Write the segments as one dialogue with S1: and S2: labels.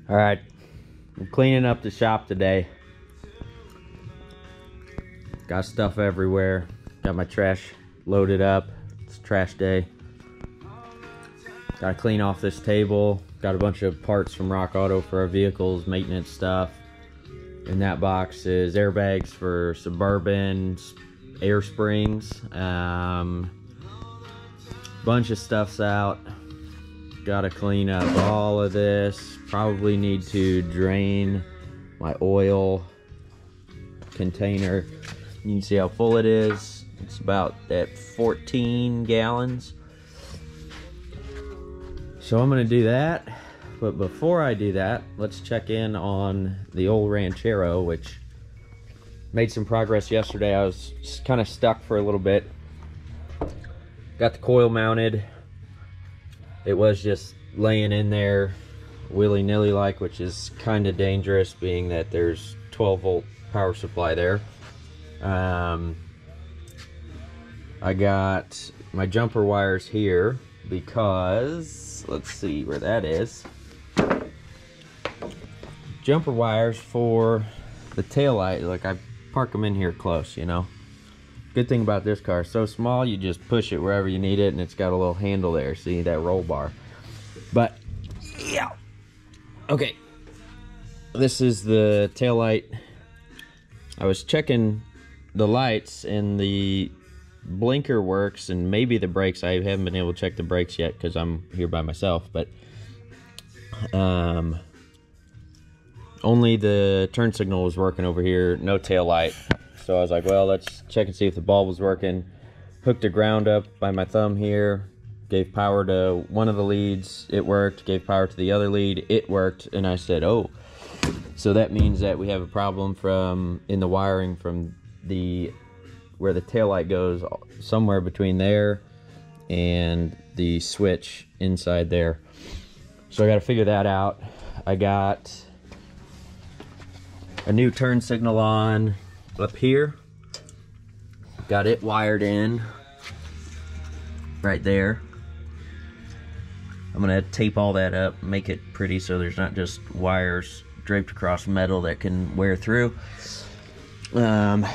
S1: All right, I'm cleaning up the shop today. Got stuff everywhere. Got my trash loaded up. It's trash day. Gotta clean off this table. Got a bunch of parts from Rock Auto for our vehicles, maintenance stuff. In that box is airbags for Suburban, air springs. Bunch of stuff's out. Gotta clean up all of this. Probably need to drain my oil container. You can see how full it is. It's about at 14 gallons. So I'm gonna do that. But before I do that, let's check in on the old Rancheroooo, which made some progress yesterday. I was kind of stuck for a little bit. Got the coil mounted. It was just laying in there willy-nilly like, which is kind of dangerous being that there's 12-volt power supply there. I got my jumper wires here because, let's see where that is. Jumper wires for the taillight. Like, I park them in here close, you know. Good thing about this car, so small, you just push it wherever you need it, and it's got a little handle there. See that roll bar? But yeah, okay. This is the taillight. I was checking the lights, and the blinker works, and maybe the brakes. I haven't been able to check the brakes yet because I'm here by myself. But only the turn signal was working over here. No tail light. So I was like, well, let's check and see if the bulb was working. Hooked the ground up by my thumb here. Gave power to one of the leads. It worked. Gave power to the other lead. It worked. And I said, oh. So that means that we have a problem in the wiring from where the taillight goes, somewhere between there and the switch inside there. So I got to figure that out. I got a new turn signal on up here. Got it wired in right there. I'm gonna tape all that up, make it pretty so there's not just wires draped across metal that can wear through. On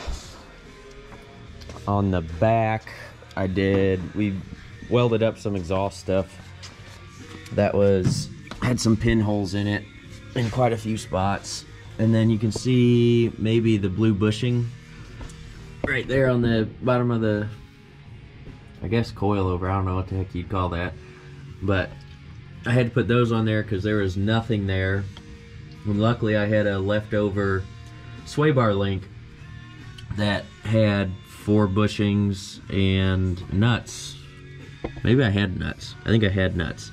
S1: the back, we welded up some exhaust stuff that had some pinholes in it in quite a few spots. And then you can see maybe the blue bushing right there on the bottom of the, I guess, coilover. I don't know what the heck you'd call that. But I had to put those on there because there was nothing there. And luckily I had a leftover sway bar link that had 4 bushings and nuts. Maybe I had nuts. I think I had nuts.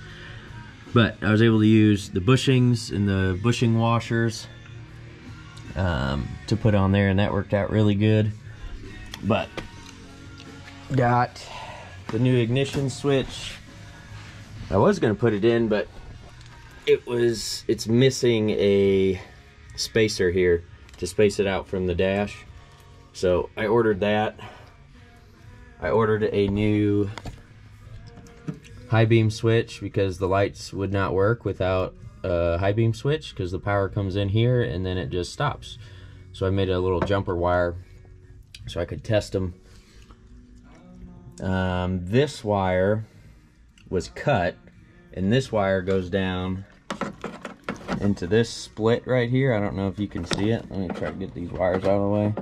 S1: But I was able to use the bushings and the bushing washers to put on there, and that worked out really good. But got the new ignition switch. I was gonna put it in, but it's missing a spacer here to space it out from the dash. So I ordered that. I ordered a new high beam switch because the lights would not work without a high beam switch, because the power comes in here and then it just stops. So I made a little jumper wire so I could test them. This wire was cut, and this wire goes down into this split right here. I don't know if you can see it. Let me try to get these wires out of the way.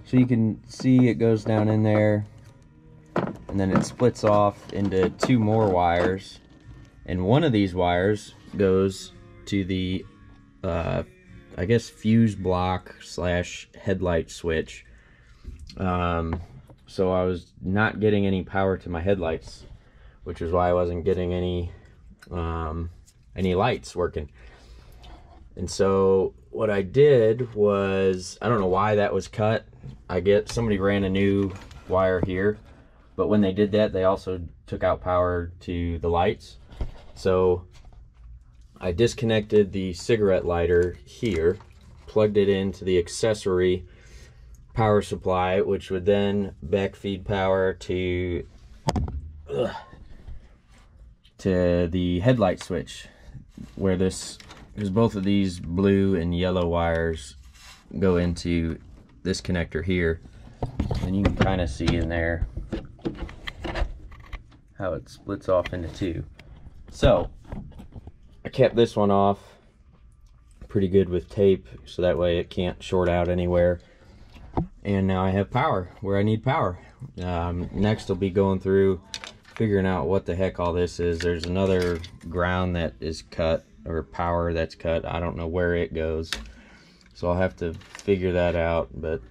S1: So you can see it goes down in there, and then it splits off into 2 more wires. And one of these wires goes to the, I guess, fuse block / headlight switch. So I was not getting any power to my headlights, which is why I wasn't getting any lights working. And so what I did was, I don't know why that was cut. Somebody ran a new wire here, but when they did that, they also took out power to the lights. So I disconnected the cigarette lighter here, plugged it into the accessory power supply, which would then backfeed power to the headlight switch, where this because both of these blue and yellow wires go into this connector here, and you can kind of see in there how it splits off into two. So I kept this one off pretty good with tape, so that way it can't short out anywhere. And now I have power where I need power. Next I'll be going through figuring out what the heck all this is. There's another ground that is cut, or power that's cut. I don't know where it goes, so I'll have to figure that out. But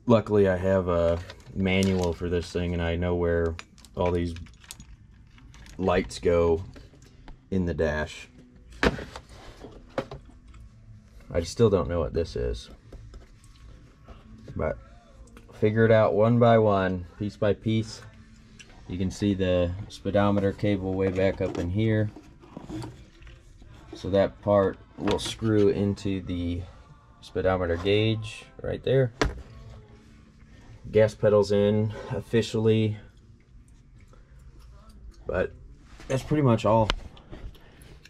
S1: luckily I have a manual for this thing, and I know where all these lights go in the dash. I still don't know what this is, but figure it out one by one, piece by piece. You can see the speedometer cable way back up in here, so that part will screw into the speedometer gauge right there. Gas pedal's in officially, but that's pretty much all.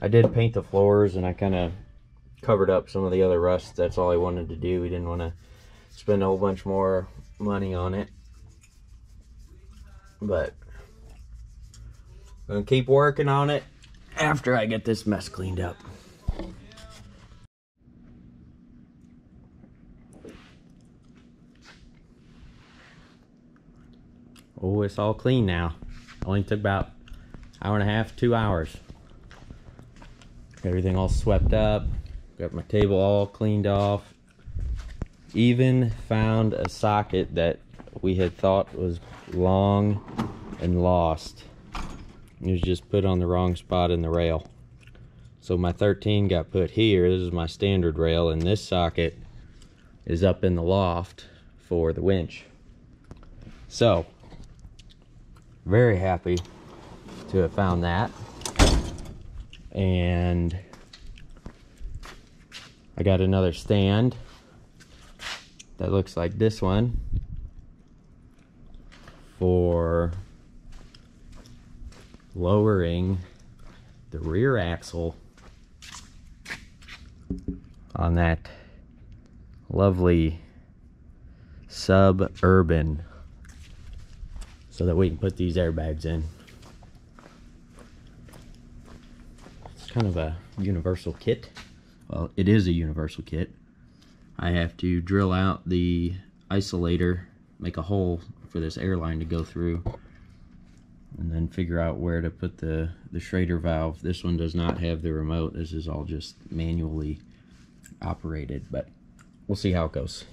S1: I did paint the floors, and I kind of covered up some of the other rust. That's all I wanted to do. We didn't want to spend a whole bunch more money on it, but I'm gonna keep working on it after I get this mess cleaned up. Oh, it's all clean now. Only took about an hour and a half, 2 hours. Everything all swept up. Got my table all cleaned off. Even found a socket that we had thought was long and lost. It was just put on the wrong spot in the rail. So my 13 got put here. This is my standard rail, and this socket is up in the loft for the winch. So, very happy to have found that. And I got another stand that looks like this one for lowering the rear axle on that lovely Suburban, so that we can put these airbags in. It's kind of a universal kit. Well, it is a universal kit. I have to drill out the isolator, make a hole for this airline to go through, and then figure out where to put the Schrader valve. This one does not have the remote. This is all just manually operated, but we'll see how it goes.